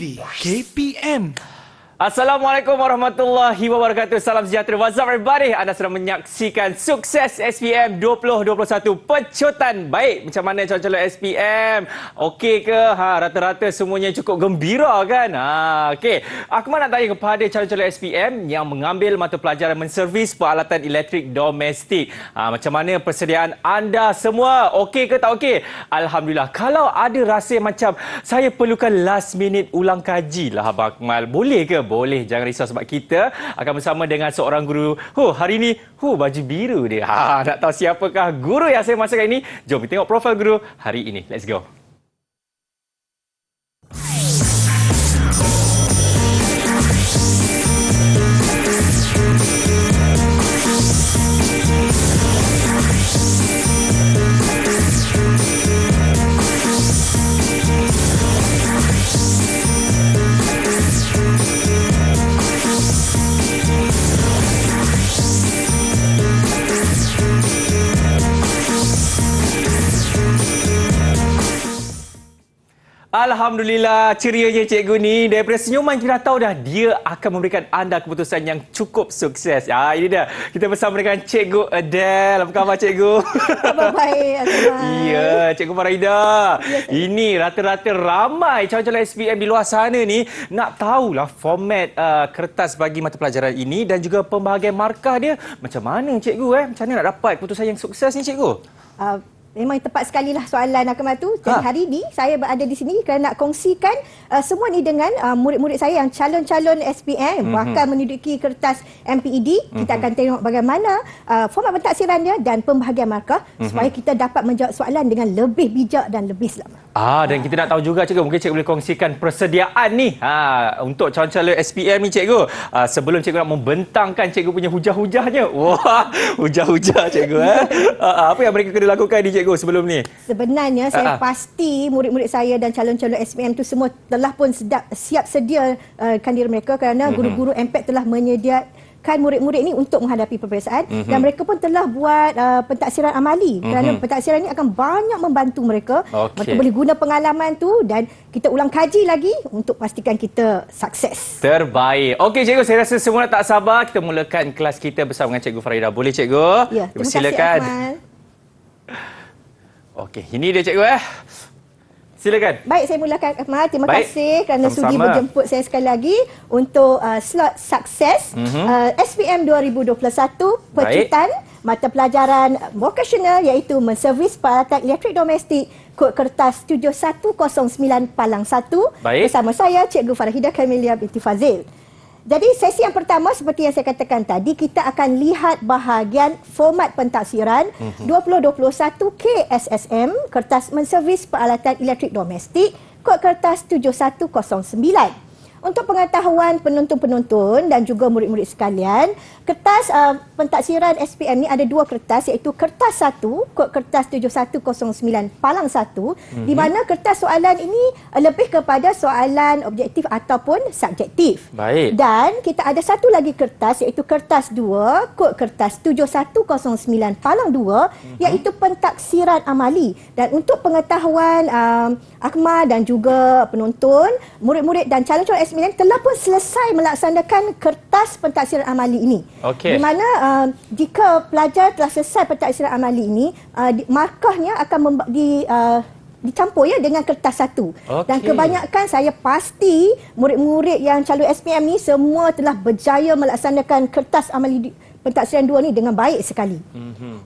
Pagi KPM. Assalamualaikum warahmatullahi wabarakatuh. Salam sejahtera. What's up everybody? Anda sedang menyaksikan Sukses SPM 2021 Pecutan Baik. Macam mana calon-calon SPM? Okey ke? Rata-rata semuanya cukup gembira kan? Okey. Aku nak tanya kepada calon-calon SPM yang mengambil mata pelajaran menservis peralatan elektrik domestik. Macam mana persediaan anda semua? Okey ke tak okey? Alhamdulillah. Kalau ada rasa macam saya perlukan last minute ulang kaji lah Abang Akmal, boleh ke? Boleh, jangan risau sebab kita akan bersama dengan seorang guru. Hari ini, baju biru dia. Nak tahu siapakah guru yang saya masukkan ini? Jom kita tengok profil guru hari ini. Let's go. Alhamdulillah, cerianya cikgu ni. Daripada senyuman kita dah tahu dah dia akan memberikan anda keputusan yang cukup sukses. Ini dia. Kita bersama dengan Cikgu Adele. Apa khabar cikgu? Khabar baik, Azman. Ya, Cikgu Farida. Ya, ini rata-rata ramai calon-calon SPM di luar sana ni nak tahulah format kertas bagi mata pelajaran ini dan juga pembahagian markah dia. Macam mana cikgu? Macam mana nak dapat keputusan yang sukses ni cikgu? Memang tepat sekali lah soalan Akmal tu. Jadi hari ini saya berada di sini kerana nak kongsikan semua ni dengan murid-murid saya yang calon-calon SPM bahkan menduduki kertas MPED. Kita akan tengok bagaimana format pentaksiran dia dan pembahagian markah supaya kita dapat menjawab soalan dengan lebih bijak dan lebih selamat. Dan kita nak tahu juga cikgu, mungkin cikgu boleh kongsikan persediaan ni untuk calon-calon SPM ni cikgu. Sebelum cikgu nak membentangkan cikgu punya hujah-hujahnya. Wah, hujah-hujah cikgu. Apa yang mereka kena lakukan ni cikgu sebelum ni? Sebenarnya saya pasti murid-murid saya dan calon-calon SPM tu semua telah pun siap sediakan diri mereka kerana guru-guru MPED telah menyediakan murid-murid ini untuk menghadapi peperiksaan dan mereka pun telah buat pentaksiran amali kerana pentaksiran ini akan banyak membantu mereka. Mereka boleh guna pengalaman tu dan kita ulang kaji lagi untuk pastikan kita sukses. Terbaik. Okey cikgu, saya rasa semua tak sabar kita mulakan kelas kita bersama dengan Cikgu Farida. Boleh cikgu? Ya, terima kasih Akmal. Okey, ini dia cikgu Silakan. Baik, saya mulakan Akmal. Terima kasih kerana sudi berjemput saya sekali lagi untuk slot sukses SPM 2021 Pecutan mata pelajaran vocational iaitu menservis peralatan elektrik domestik kod kertas 7109 Palang 1 bersama saya Cikgu Farida Kamilia binti Fazil. Jadi sesi yang pertama seperti yang saya katakan tadi, kita akan lihat bahagian format pentaksiran 2021 KSSM kertas menservis peralatan elektrik domestik kod kertas 7109. Untuk pengetahuan penonton-penonton dan juga murid-murid sekalian, kertas pentaksiran SPM ni ada dua kertas iaitu kertas 1 kod kertas 7109 Palang 1 di mana kertas soalan ini lebih kepada soalan objektif ataupun subjektif. Baik. Dan kita ada satu lagi kertas iaitu kertas 2 kod kertas 7109 Palang 2 iaitu pentaksiran amali. Dan untuk pengetahuan Akmal dan juga penonton, murid-murid dan calon-calon SPM telah pun selesai melaksanakan kertas pentaksiran amali ini. Di mana jika pelajar telah selesai pentaksiran amali ini, markahnya akan dicampur dengan kertas 1. Dan kebanyakan saya pasti murid-murid yang calon SPM ni semua telah berjaya melaksanakan kertas amali pentaksiran 2 ni dengan baik sekali.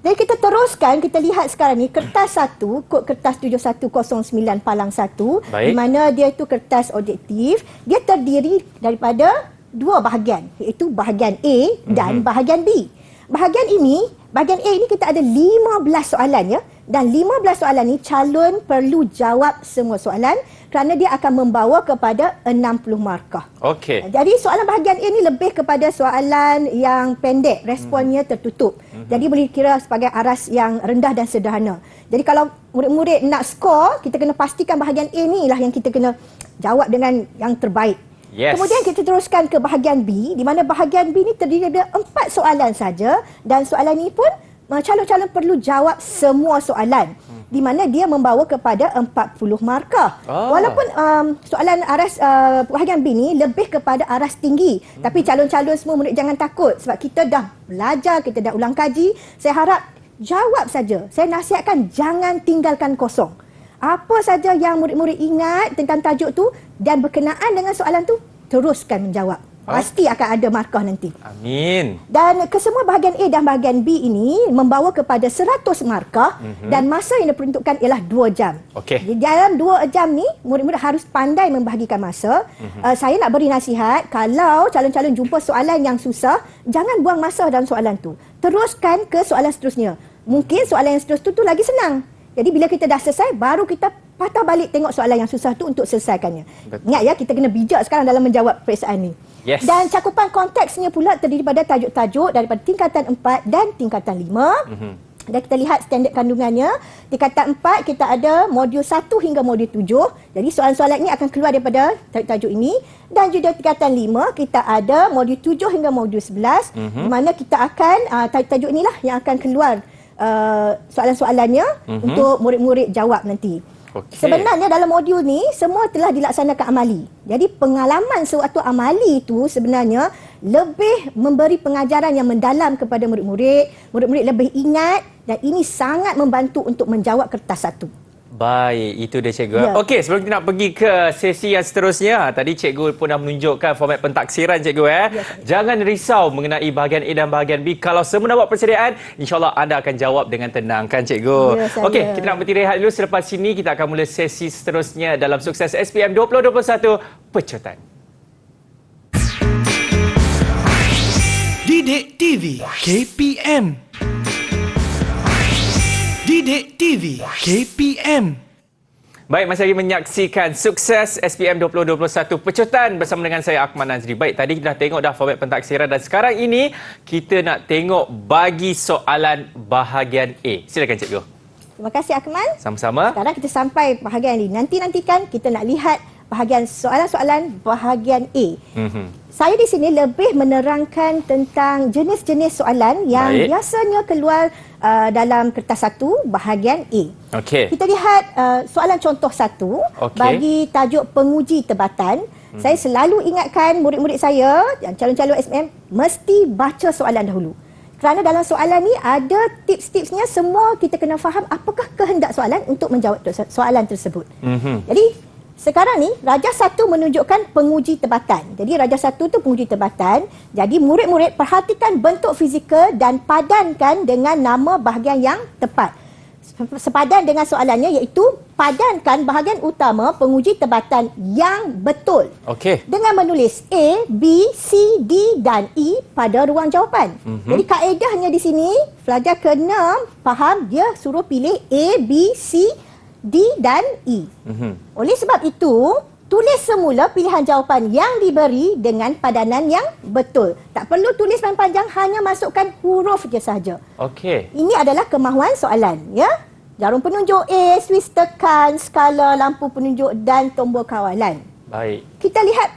Dan kita teruskan, kita lihat sekarang ni kertas 1 kod kertas 7109 Palang 1 di mana dia itu kertas objektif. Dia terdiri daripada dua bahagian iaitu bahagian A dan bahagian B. Bahagian A ini kita ada 15 soalan dan 15 soalan ni calon perlu jawab semua soalan kerana dia akan membawa kepada 60 markah. Jadi soalan bahagian A ni lebih kepada soalan yang pendek, responnya tertutup. Jadi boleh kira sebagai aras yang rendah dan sederhana. Jadi kalau murid-murid nak skor, kita kena pastikan bahagian A ni lah yang kita kena jawab dengan yang terbaik. Kemudian kita teruskan ke bahagian B di mana bahagian B ni terdiri daripada 4 soalan saja dan soalan ini pun calon-calon perlu jawab semua soalan. Di mana dia membawa kepada 40 markah. Walaupun soalan aras bahagian B ni lebih kepada aras tinggi. Tapi calon-calon semua murid jangan takut. Sebab kita dah belajar, kita dah ulang kaji. Saya harap jawab saja. Saya nasihatkan jangan tinggalkan kosong. Apa saja yang murid-murid ingat tentang tajuk tu dan berkenaan dengan soalan tu, teruskan menjawab. Pasti akan ada markah nanti. Amin. Dan kesemua bahagian A dan bahagian B ini membawa kepada 100 markah dan masa yang diperuntukkan ialah 2 jam. Okey. Di dalam 2 jam ni, murid-murid harus pandai membahagikan masa. Saya nak beri nasihat, kalau calon-calon jumpa soalan yang susah, jangan buang masa dalam soalan tu. Teruskan ke soalan seterusnya. Mungkin soalan yang seterusnya tu lagi senang. Jadi bila kita dah selesai, baru kita patah balik tengok soalan yang susah tu untuk selesaikannya. Betul. Ingat ya, kita kena bijak sekarang dalam menjawab peperiksaan ni. Yes. Dan cakupan konteksnya pula terdiri pada tajuk-tajuk daripada tingkatan 4 dan tingkatan 5. Dan kita lihat standard kandungannya. Tingkatan 4 kita ada modul 1 hingga modul 7. Jadi soalan-soalan ini akan keluar daripada tajuk-tajuk ini. Dan juga tingkatan 5 kita ada modul 7 hingga modul 11. Di mana kita akan tajuk-tajuk inilah yang akan keluar soalan-soalannya untuk murid-murid jawab nanti. Okay. Sebenarnya dalam modul ni semua telah dilaksanakan amali. Jadi pengalaman suatu amali itu sebenarnya lebih memberi pengajaran yang mendalam kepada murid-murid. Murid-murid lebih ingat dan ini sangat membantu untuk menjawab kertas 1. Baik, itu dia cikgu. Ya. Okey, sebelum kita nak pergi ke sesi yang seterusnya, tadi cikgu pun dah menunjukkan format pentaksiran cikgu Ya, Jangan risau mengenai bahagian A dan bahagian B. Kalau semua dah buat persediaan, insya-Allah anda akan jawab dengan tenang kan cikgu. Ya, saya. Okey, kita nak berhenti rehat dulu. Selepas ini kita akan mula sesi seterusnya dalam Sukses SPM 2021 Pecutan. Didik TV KPM. Didik TV KPM. Baik, masih lagi menyaksikan Sukses SPM 2021 Pecutan bersama dengan saya Akmal Nazri. Baik, tadi kita dah tengok dah format pentaksiran dan sekarang ini kita nak tengok bagi soalan bahagian A. Silakan cikgu. Terima kasih Akmal. Sama-sama. Sekarang kita sampai bahagian ini. Nantikan kita nak lihat bahagian soalan-soalan bahagian A. Saya di sini lebih menerangkan tentang jenis-jenis soalan yang Baik. biasanya keluar dalam kertas 1 bahagian A. Okey. Kita lihat soalan contoh 1 Okey. bagi tajuk penguji tebatan. Saya selalu ingatkan murid-murid saya yang calon-calon SPM mesti baca soalan dahulu. Kerana dalam soalan ni ada tips-tipsnya, semua kita kena faham apakah kehendak soalan untuk menjawab soalan tersebut. Jadi sekarang ni Raja 1 menunjukkan penguji tebatan. Jadi Raja 1 tu penguji tebatan. Jadi murid-murid perhatikan bentuk fizikal dan padankan dengan nama bahagian yang tepat. Sepadan dengan soalannya iaitu padankan bahagian utama penguji tebatan yang betul. Okey. Dengan menulis A, B, C, D dan E pada ruang jawapan. Jadi kaedahnya di sini pelajar kena faham, dia suruh pilih A, B, C, D dan E. Oleh sebab itu, tulis semula pilihan jawapan yang diberi dengan padanan yang betul. Tak perlu tulis panjang, hanya masukkan huruf je sahaja. Okey. Ini adalah kemahuan soalan, ya. Jarum penunjuk A, Swiss tekan, skala, lampu penunjuk dan tombol kawalan. Baik. Kita lihat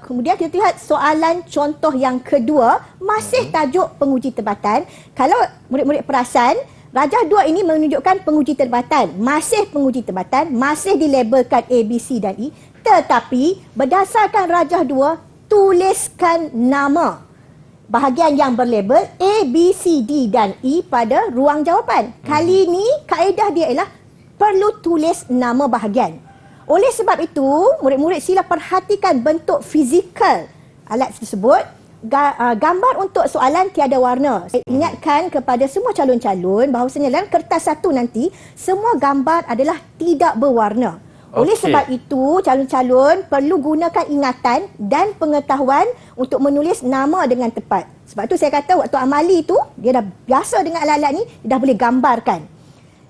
kemudian kita lihat soalan contoh yang kedua, masih tajuk penguji tebatan. Kalau murid-murid perasan, Raja 2 ini menunjukkan penguji tebatan. Masih penguji tebatan, masih dilabelkan A, B, C dan E. Tetapi berdasarkan Raja 2, tuliskan nama bahagian yang berlabel A, B, C, D dan E pada ruang jawapan. Kali ini kaedah dia ialah perlu tulis nama bahagian. Oleh sebab itu, murid-murid sila perhatikan bentuk fizikal alat tersebut. Gambar untuk soalan tiada warna. Saya ingatkan kepada semua calon-calon bahawasanya dalam kertas 1 nanti, semua gambar adalah tidak berwarna. Oleh Okey. sebab itu, calon-calon perlu gunakan ingatan dan pengetahuan untuk menulis nama dengan tepat. Sebab tu saya kata waktu amali tu, dia dah biasa dengan alat-alat ni, dia dah boleh gambarkan.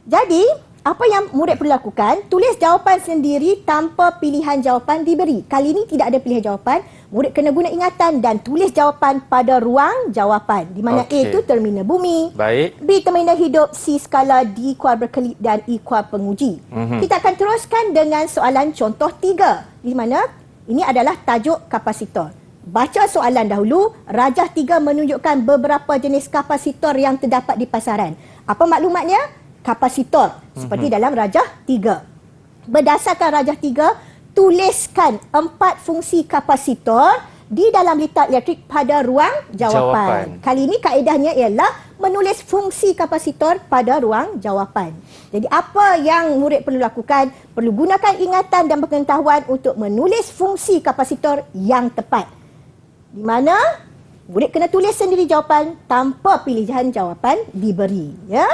Jadi, apa yang murid perlu lakukan, tulis jawapan sendiri tanpa pilihan jawapan diberi. Kali ini tidak ada pilihan jawapan. Murid kena guna ingatan dan tulis jawapan pada ruang jawapan. Di mana A Okey. itu terminal bumi, Baik. B terminal hidup, C skala, D kuar berkelip dan E kuar penguji. Kita akan teruskan dengan soalan contoh 3. Di mana ini adalah tajuk kapasitor. Baca soalan dahulu. Rajah 3 menunjukkan beberapa jenis kapasitor yang terdapat di pasaran. Apa maklumatnya? Kapasitor. Seperti dalam rajah 3. Berdasarkan rajah 3, tuliskan 4 fungsi kapasitor di dalam litar elektrik pada ruang jawapan. Kali ini kaedahnya ialah menulis fungsi kapasitor pada ruang jawapan. Jadi apa yang murid perlu lakukan? Perlu gunakan ingatan dan pengetahuan untuk menulis fungsi kapasitor yang tepat. Di mana murid kena tulis sendiri jawapan tanpa pilihan jawapan diberi. Ya?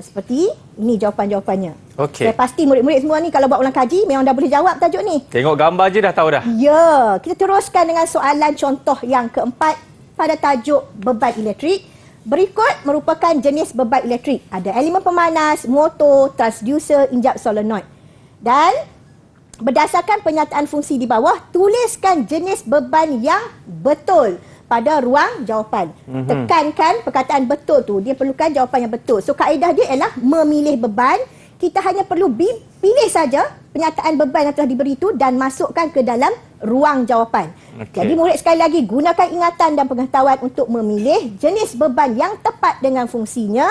Seperti ini jawapan-jawapannya. Okey. Saya pasti murid-murid semua ni kalau buat ulang kaji memang dah boleh jawab tajuk ni. Tengok gambar je dah tahu dah. Ya, kita teruskan dengan soalan contoh yang keempat pada tajuk beban elektrik. Berikut merupakan jenis beban elektrik. Ada elemen pemanas, motor, transducer, injap solenoid. Dan berdasarkan pernyataan fungsi di bawah, tuliskan jenis beban yang betul pada ruang jawapan. Tekankan perkataan betul tu. Dia perlukan jawapan yang betul. So, kaedah dia ialah memilih beban. Kita hanya perlu pilih saja pernyataan beban yang telah diberi itu dan masukkan ke dalam ruang jawapan. Jadi murid sekali lagi gunakan ingatan dan pengetahuan untuk memilih jenis beban yang tepat dengan fungsinya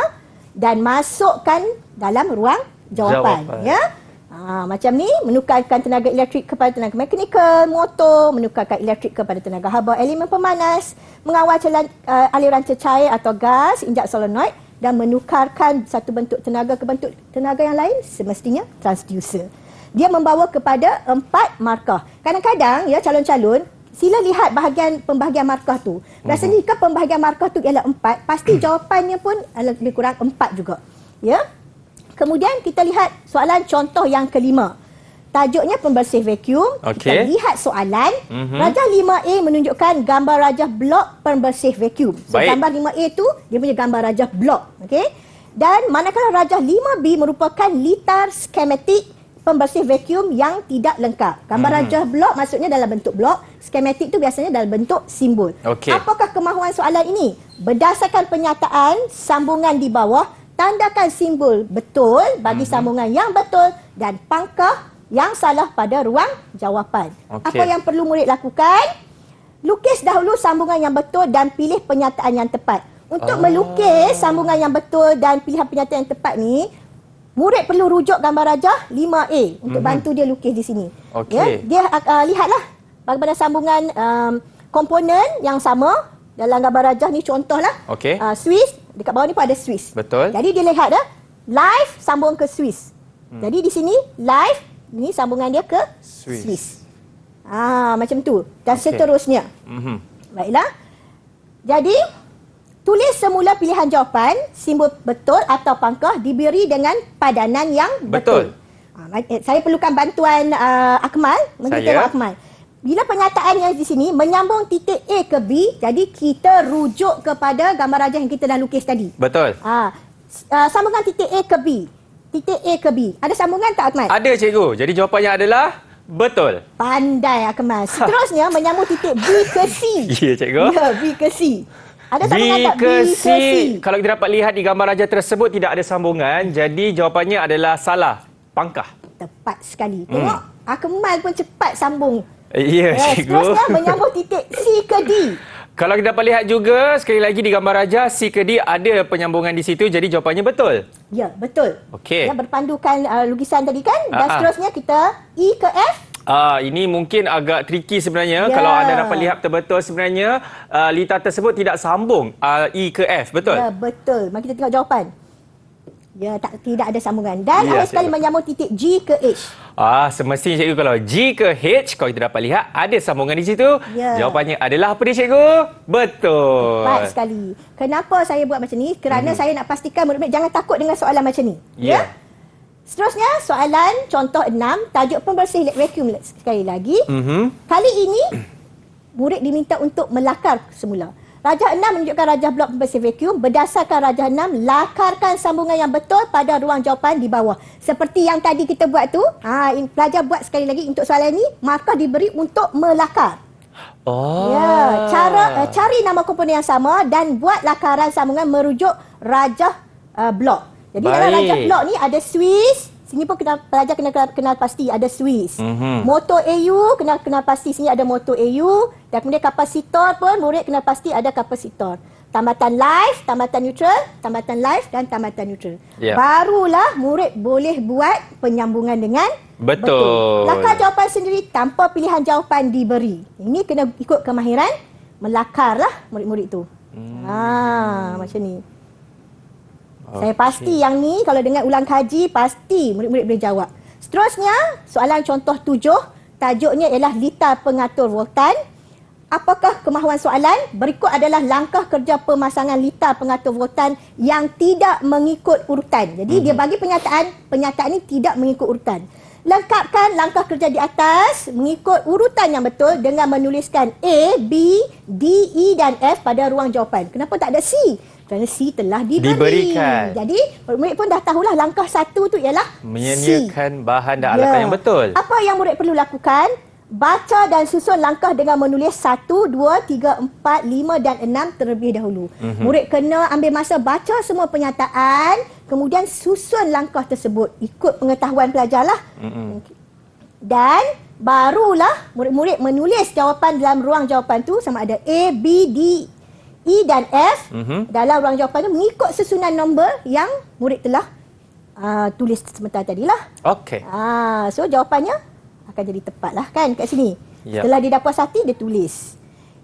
dan masukkan dalam ruang jawapan. Ya. Macam ni, menukarkan tenaga elektrik kepada tenaga mekanikal, motor, menukarkan elektrik kepada tenaga haba elemen pemanas, mengawal aliran cecair atau gas, injak solenoid dan menukarkan satu bentuk tenaga ke bentuk tenaga yang lain, semestinya transducer. Dia membawa kepada 4 markah. Kadang-kadang ya calon-calon sila lihat pembahagian markah tu. Rasanya jika pembahagian markah tu ialah 4, pasti jawapannya pun lebih kurang 4 juga. Ya. Kemudian kita lihat soalan contoh yang kelima. Tajuknya pembersih vacuum. Kita lihat soalan. Rajah 5A menunjukkan gambar rajah blok pembersih vacuum. So, gambar 5A tu dia punya gambar rajah blok. Okey. Dan manakala rajah 5B merupakan litar skematik pembersih vacuum yang tidak lengkap. Gambar rajah blok maksudnya dalam bentuk blok. Skematik tu biasanya dalam bentuk simbol. Apakah kemahuan soalan ini? Berdasarkan pernyataan sambungan di bawah, tandakan simbol betul bagi sambungan yang betul dan pangkah yang salah pada ruang jawapan. Apa yang perlu murid lakukan? Lukis dahulu sambungan yang betul dan pilih pernyataan yang tepat. Untuk melukis sambungan yang betul dan pilihan pernyataan yang tepat ni, murid perlu rujuk gambar rajah 5A untuk bantu dia lukis di sini. Ya, dia lihatlah bagaimana sambungan komponen yang sama dalam gambar rajah ni, contohlah Swiss. Dekat bawah ni pun ada Swiss. Betul. Jadi dia lihat dah, live sambung ke Swiss. Jadi di sini live ni sambungan dia ke Swiss. Macam tu. Dan seterusnya. Baiklah. Jadi tulis semula pilihan jawapan, simbol betul atau pangkah diberi dengan padanan yang betul. Saya perlukan bantuan Akmal, Menteri Tengok Akmal. Bila pernyataannya di sini menyambung titik A ke B, jadi kita rujuk kepada gambar rajah yang kita dah lukis tadi. Betul. Sambungan titik A ke B. Titik A ke B. Ada sambungan tak, Akmal? Ada, cikgu. Jadi jawapannya adalah betul. Pandai, Akmal. Seterusnya menyambung titik B ke C. Ya, cikgu. Ya, B ke C. Ada sambungan tak? B ke C. Kalau kita dapat lihat di gambar rajah tersebut tidak ada sambungan, jadi jawapannya adalah salah. Pangkah. Tepat sekali. Tengok, Akmal pun cepat sambung. Ya, cikgu. Seterusnya menyambung titik C ke D. Kalau kita dapat lihat juga, sekali lagi di gambar rajah, C ke D ada penyambungan di situ, jadi jawapannya betul. Ya, betul. Okey. Ya, berpandukan lukisan tadi kan. Dan seterusnya kita E ke F. Ini mungkin agak tricky sebenarnya. Kalau anda dapat lihat betul-betul sebenarnya, litar tersebut tidak sambung E ke F, betul? Ya, betul. Mari kita tengok jawapan. Ya, tidak ada sambungan. Dan awal sekali menyambung titik G ke H. Semestinya cikgu kalau G ke H, kalau kita dapat lihat ada sambungan di situ. Jawapannya adalah apa dia, cikgu? Betul. Tepat sekali. Kenapa saya buat macam ni? Kerana saya nak pastikan murid-murid jangan takut dengan soalan macam ni. Ya. Seterusnya, soalan contoh 6, tajuk pembersih vacuum sekali lagi. Kali ini, murid diminta untuk melakar semula. Rajah 6 menunjukkan rajah blok pembersih vacuum. Berdasarkan rajah 6, lakarkan sambungan yang betul pada ruang jawapan di bawah. Seperti yang tadi kita buat tu, pelajar buat sekali lagi untuk soalan ni, markah diberi untuk melakar. Ya, cari nama komponen yang sama dan buat lakaran sambungan merujuk rajah blok. Jadi dalam rajah blok ni ada Swiss, Sini pun pelajar kena kenal pasti ada Swiss. Motor AU kena kenal pasti sini ada motor AU, dan kemudian kapasitor pun murid kena pasti ada kapasitor. Tambatan live, tambatan neutral, tambatan live dan tambatan neutral. Barulah murid boleh buat penyambungan dengan betul. Lakar jawapan sendiri tanpa pilihan jawapan diberi. Ini kena ikut kemahiran melakar lah murid-murid tu. Macam ni. Saya pasti yang ni kalau dengar ulang kaji pasti murid-murid boleh jawab. Seterusnya, soalan contoh 7, tajuknya ialah litar pengatur voltan. Apakah kemahuan soalan? Berikut adalah langkah kerja pemasangan litar pengatur voltan yang tidak mengikut urutan. Jadi dia bagi penyataan ni tidak mengikut urutan. Lengkapkan langkah kerja di atas mengikut urutan yang betul dengan menuliskan A, B, D, E dan F pada ruang jawapan. Kenapa tak ada C? Kerana C telah diberikan. Jadi murid pun dah tahulah langkah 1 tu ialah menyediakan bahan dan alatan yang betul. Apa yang murid perlu lakukan? Baca dan susun langkah dengan menulis 1, 2, 3, 4, 5 dan 6 terlebih dahulu. Murid kena ambil masa baca semua penyataan, kemudian susun langkah tersebut ikut pengetahuan pelajar lah. Dan barulah murid-murid menulis jawapan dalam ruang jawapan tu sama ada A, B, D, E dan F dalam ruang jawapan tu mengikut susunan nombor yang murid telah tulis sebentar tadilah. Okey. So jawapannya akan jadi tepat lah kan kat sini. Setelah dia dah puas hati, dia tulis.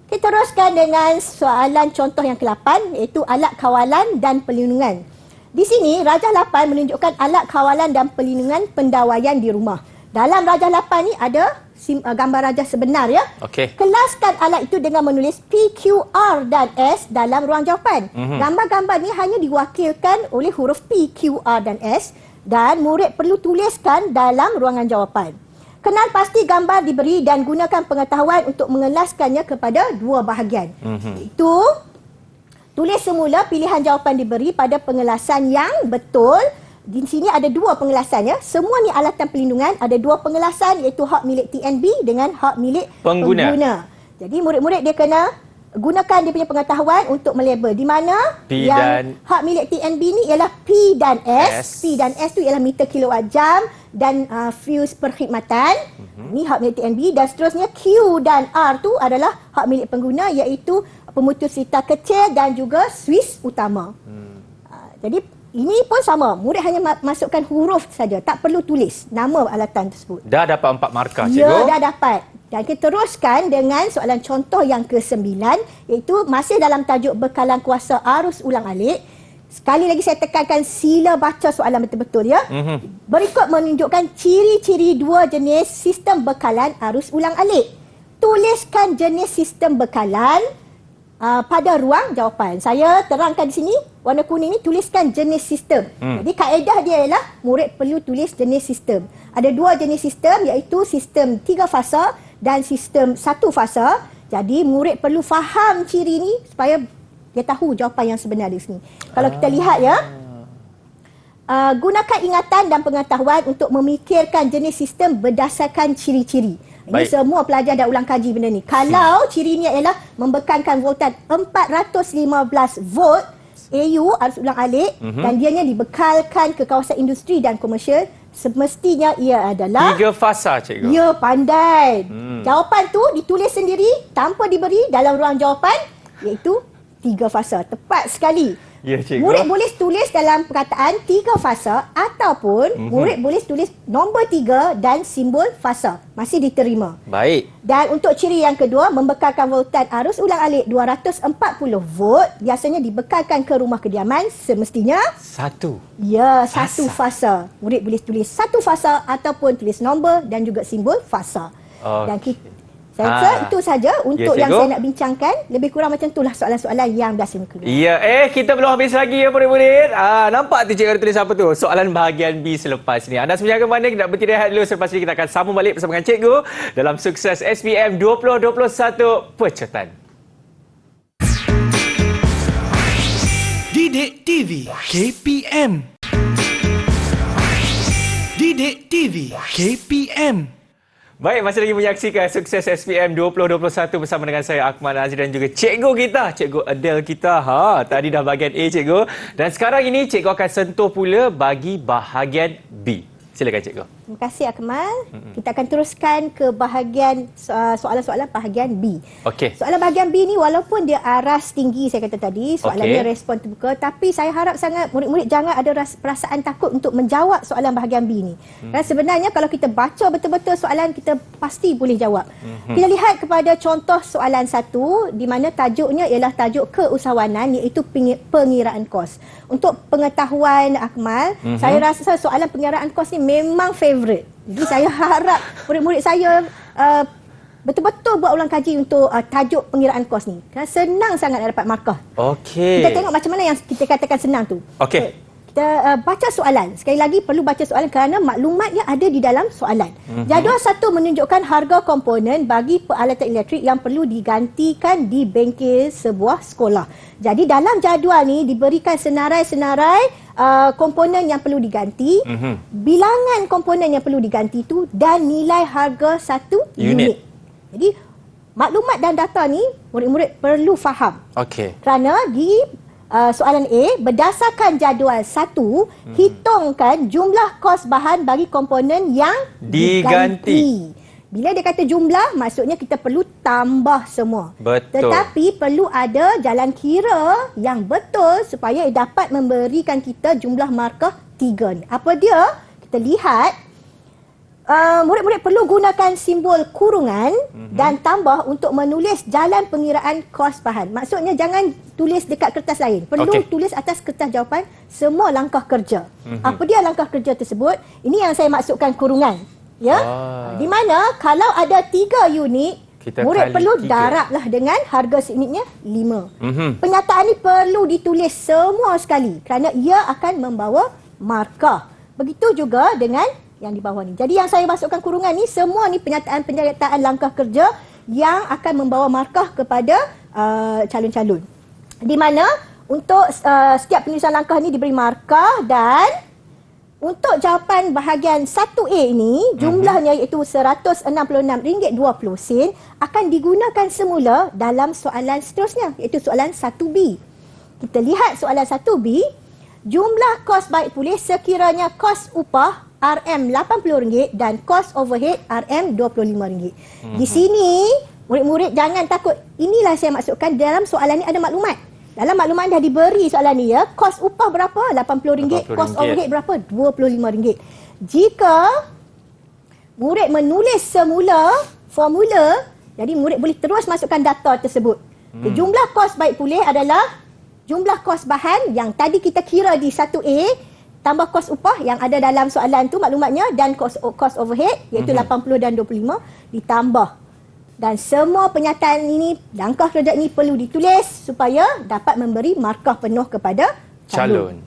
Kita teruskan dengan soalan contoh yang ke-8 iaitu alat kawalan dan perlindungan. Di sini Rajah 8 menunjukkan alat kawalan dan perlindungan pendawaian di rumah. Dalam Rajah 8 ni ada gambar rajah sebenar ya. Kelaskan alat itu dengan menulis P, Q, R dan S dalam ruang jawapan. Gambar-gambar ni hanya diwakilkan oleh huruf P, Q, R dan S dan murid perlu tuliskan dalam ruangan jawapan. Kenal pasti gambar diberi dan gunakan pengetahuan untuk mengelaskannya kepada dua bahagian. Itu tulis semula pilihan jawapan diberi pada pengelasan yang betul. Di sini ada dua pengelasan ya. Semua ni alatan perlindungan ada dua pengelasan iaitu hak milik TNB dengan hak milik pengguna. Jadi murid-murid dia kena gunakan dia punya pengetahuan untuk melabel di mana P yang dan hak milik TNB ni ialah P dan S. P dan S tu ialah meter kilowatt jam dan fuse perkhidmatan. Ni hak milik TNB dan seterusnya Q dan R tu adalah hak milik pengguna iaitu pemutus litar kecil dan juga Swiss utama. Jadi ini pun sama. Murid hanya masukkan huruf saja, tak perlu tulis nama alatan tersebut. Dah dapat 4 markah cikgu. Ya, dah dapat. Dan kita teruskan dengan soalan contoh yang ke-9 iaitu masih dalam tajuk bekalan kuasa arus ulang-alik. Sekali lagi saya tekankan sila baca soalan betul-betul ya. Berikut menunjukkan ciri-ciri dua jenis sistem bekalan arus ulang-alik. Tuliskan jenis sistem bekalan pada ruang jawapan. Saya terangkan di sini warna kuning ni tuliskan jenis sistem. Jadi kaedah dia ialah murid perlu tulis jenis sistem. Ada dua jenis sistem iaitu sistem 3 fasa dan sistem 1 fasa. Jadi murid perlu faham ciri ni supaya dia tahu jawapan yang sebenar di sini. Kalau kita lihat ya, gunakan ingatan dan pengetahuan untuk memikirkan jenis sistem berdasarkan ciri-ciri. Ini semua pelajar dah ulang kaji benda ni. Kalau cirinya ialah membekalkan voltan 415 volt AU arus ulang alik dan dianya dibekalkan ke kawasan industri dan komersial, semestinya ia adalah 3 fasa cikgu. Ya, pandai. Jawapan tu ditulis sendiri tanpa diberi dalam ruang jawapan iaitu 3 fasa. Tepat sekali. Ya, cikgu. Murid boleh tulis dalam perkataan 3 fasa ataupun murid boleh tulis nombor 3 dan simbol fasa. Masih diterima. Baik. Dan untuk ciri yang kedua, membekalkan voltan arus ulang-alik 240 volt biasanya dibekalkan ke rumah kediaman semestinya 1. ya, 1 fasa. Murid boleh tulis 1 fasa ataupun tulis nombor dan juga simbol fasa. Dan saya rasa itu saja untuk yang saya nak bincangkan. Lebih kurang macam itulah soalan-soalan yang biasa keluar. Ya, kita belum habis lagi ya murid-murid. Nampak tu cikgu ada tulis apa tu? Soalan bahagian B selepas ni. Anda sebenarnya ke mana? Kita nak berhenti rehat dulu. Selepas ni kita akan sambung balik bersama dengan cikgu dalam Sukses SPM 2021 Pecotan. Didik TV KPM. Didik TV KPM. Baik, masih lagi menyaksikan Sukses SPM 2021 bersama dengan saya Akmal Nazir dan juga cikgu kita, cikgu Adele kita. Tadi dah bahagian A cikgu dan sekarang ini cikgu akan sentuh pula bagi bahagian B. Silakan cikgu. Terima kasih Akmal. Kita akan teruskan ke bahagian soalan-soalan bahagian B. Okey. Soalan bahagian B ni walaupun dia aras tinggi saya kata tadi, soalannya respon terbuka, tapi saya harap sangat murid-murid jangan ada perasaan takut untuk menjawab soalan bahagian B ni. Kerana sebenarnya kalau kita baca betul-betul soalan, kita pasti boleh jawab. Kita lihat kepada contoh soalan 1 di mana tajuknya ialah tajuk keusahawanan, iaitu pengiraan kos. Untuk pengetahuan Akmal, saya rasa soalan pengiraan kos ni memang favourite. Jadi saya harap murid-murid saya betul-betul buat ulang kaji untuk tajuk pengiraan kos ni. Kerana senang sangat nak dapat markah. Okey. Kita tengok macam mana yang kita katakan senang tu. Okey. Kita baca soalan. Sekali lagi perlu baca soalan kerana maklumat yang ada di dalam soalan. Jadual 1 menunjukkan harga komponen bagi peralatan elektrik yang perlu digantikan di bengkel sebuah sekolah. Jadi dalam jadual ni diberikan senarai-senarai komponen yang perlu diganti, bilangan komponen yang perlu diganti tu dan nilai harga satu unit. Jadi maklumat dan data ni murid-murid perlu faham. Okey. Kerana di soalan A, berdasarkan jadual 1, hitungkan jumlah kos bahan bagi komponen yang diganti. Bila dia kata jumlah, maksudnya kita perlu tambah semua. Betul. Tetapi perlu ada jalan kira yang betul supaya dapat memberikan kita jumlah markah 3 ni. Apa dia? Kita lihat, murid-murid perlu gunakan simbol kurungan dan tambah untuk menulis jalan pengiraan kos bahan. Maksudnya jangan tulis dekat kertas lain. Perlu tulis atas kertas jawapan semua langkah kerja. Apa dia langkah kerja tersebut? Ini yang saya maksudkan kurungan. Ya, di mana kalau ada 3 unit, murid perlu darablah dengan harga unitnya 5. Penyataan ni perlu ditulis semua sekali kerana ia akan membawa markah. Begitu juga dengan yang di bawah ni. Jadi yang saya masukkan kurungan ni, semua ni penyataan langkah kerja yang akan membawa markah kepada calon-calon. Di mana untuk setiap penulisan langkah ni diberi markah, dan untuk jawapan bahagian 1A ini, jumlahnya iaitu RM166.20 akan digunakan semula dalam soalan seterusnya, iaitu soalan 1B. Kita lihat soalan 1B, jumlah kos baik pulih sekiranya kos upah RM80 dan kos overhead RM25. Di sini, murid-murid jangan takut. Inilah saya maksudkan dalam soalan ni ada maklumat. Dalam maklumat dah diberi soalan ni, ya, kos upah berapa? RM80. Kos overhead berapa? RM25. Jika murid menulis semula formula, jadi murid boleh terus masukkan data tersebut. Jumlah kos baik pulih adalah jumlah kos bahan yang tadi kita kira di 1A, tambah kos upah yang ada dalam soalan tu maklumatnya, dan kos overhead iaitu 80 dan 25 ditambah. Dan semua penyataan ini, langkah kerja ini perlu ditulis supaya dapat memberi markah penuh kepada calon.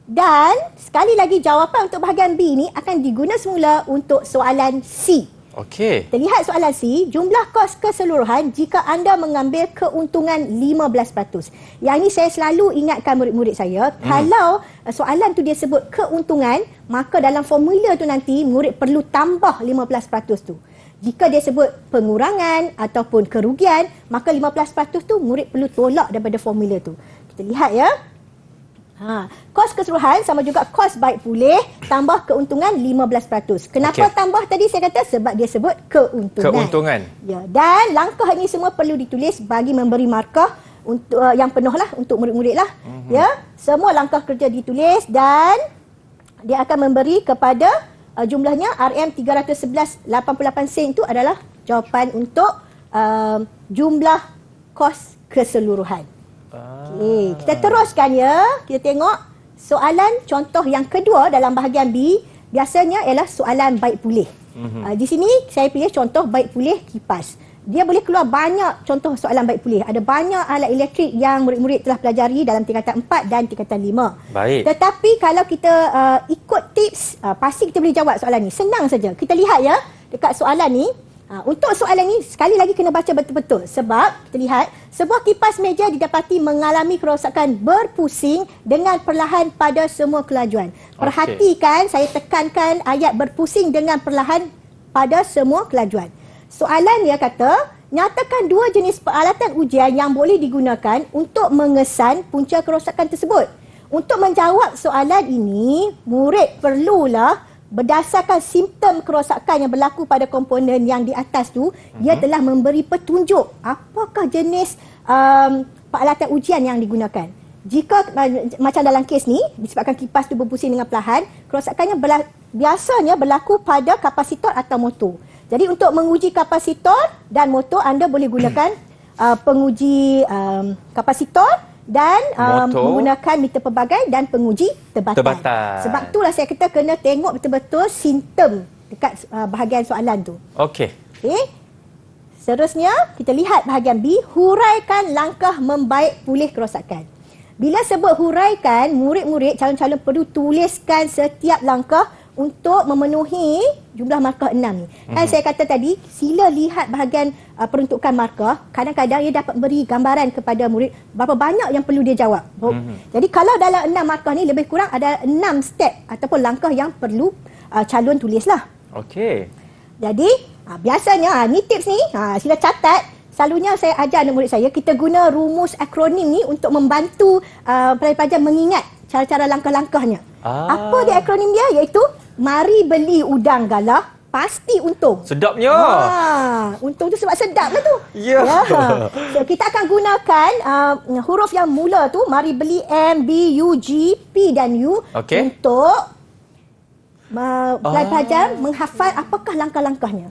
Dan sekali lagi jawapan untuk bahagian B ini akan diguna semula untuk soalan C. Okey. Kita lihat soalan C, jumlah kos keseluruhan jika anda mengambil keuntungan 15%. Yang ini saya selalu ingatkan murid-murid saya, kalau soalan tu dia sebut keuntungan, maka dalam formula tu nanti murid perlu tambah 15% tu. Jika dia sebut pengurangan ataupun kerugian, maka 15% tu murid perlu tolak daripada formula tu. Kita lihat, ya. Kos keseluruhan sama juga kos baik pulih tambah keuntungan 15%. Kenapa tambah tadi saya kata? Sebab dia sebut keuntungan. Ya, dan langkah ini semua perlu ditulis bagi memberi markah untuk yang penuh lah untuk murid-murid lah. Ya, semua langkah kerja ditulis dan dia akan memberi kepada jumlahnya RM311.88 itu adalah jawapan untuk jumlah kos keseluruhan. Okey, kita teruskan, ya. Kita tengok soalan contoh yang kedua dalam bahagian B. Biasanya ialah soalan baik pulih. Di sini saya pilih contoh baik pulih kipas. Dia boleh keluar banyak contoh soalan baik pulih. Ada banyak alat elektrik yang murid-murid telah pelajari dalam tingkatan 4 dan tingkatan 5. Baik. Tetapi kalau kita ikut tips, pasti kita boleh jawab soalan ni. Senang saja. Kita lihat, ya, dekat soalan ni. Untuk soalan ni, sekali lagi kena baca betul-betul. Sebab, kita lihat, sebuah kipas meja didapati mengalami kerosakan berpusing dengan perlahan pada semua kelajuan. Perhatikan, saya tekankan ayat berpusing dengan perlahan pada semua kelajuan. Soalan dia kata, nyatakan 2 jenis peralatan ujian yang boleh digunakan untuk mengesan punca kerosakan tersebut. Untuk menjawab soalan ini, murid perlulah berdasarkan simptom kerosakan yang berlaku pada komponen yang di atas tu, dia telah memberi petunjuk apakah jenis peralatan ujian yang digunakan. Jika macam dalam kes ni, disebabkan kipas tu berpusing dengan perlahan, kerosakannya biasanya berlaku pada kapasitor atau motor. Jadi untuk menguji kapasitor dan motor, anda boleh gunakan penguji kapasitor dan menggunakan meter pelbagai dan penguji tebatan. Sebab itulah saya kata kena tengok betul-betul simptom dekat bahagian soalan tu. Okey. Seterusnya, kita lihat bahagian B, huraikan langkah membaik pulih kerosakan. Bila sebut huraikan, murid-murid calon-calon perlu tuliskan setiap langkah untuk memenuhi jumlah markah 6 ni. Kan saya kata tadi, sila lihat bahagian peruntukan markah. Kadang-kadang ia dapat beri gambaran kepada murid berapa banyak yang perlu dia jawab. Jadi kalau dalam 6 markah ni lebih kurang ada 6 step ataupun langkah yang perlu calon tulislah. Okey. Jadi biasanya ni tips ni, sila catat. Selalunya saya ajar anak murid saya, kita guna rumus akronim ni untuk membantu pelajar mengingat cara-cara langkah-langkahnya. Apa dia akronim dia? Iaitu mari beli udang galah, pasti untung. Sedapnya. Untung tu sebab sedap lah tu. Ya. So, kita akan gunakan huruf yang mula tu, mari beli M, B, U, G, P dan U untuk pelajar menghafal apakah langkah-langkahnya.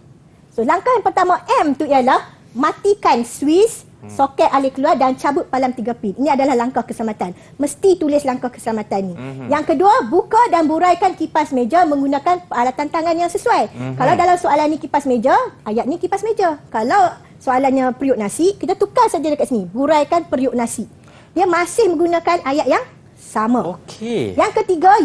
So, langkah yang pertama M tu ialah matikan Swiss, soket alih keluar dan cabut palam 3 pin. Ini adalah langkah keselamatan. Mesti tulis langkah keselamatan ni. Yang kedua, buka dan buraikan kipas meja menggunakan peralatan tangan yang sesuai. Kalau dalam soalan ni kipas meja, ayat ni kipas meja. Kalau soalannya periuk nasi, kita tukar saja dekat sini. Buraikan periuk nasi. Dia masih menggunakan ayat yang sama. Okey. Yang ketiga,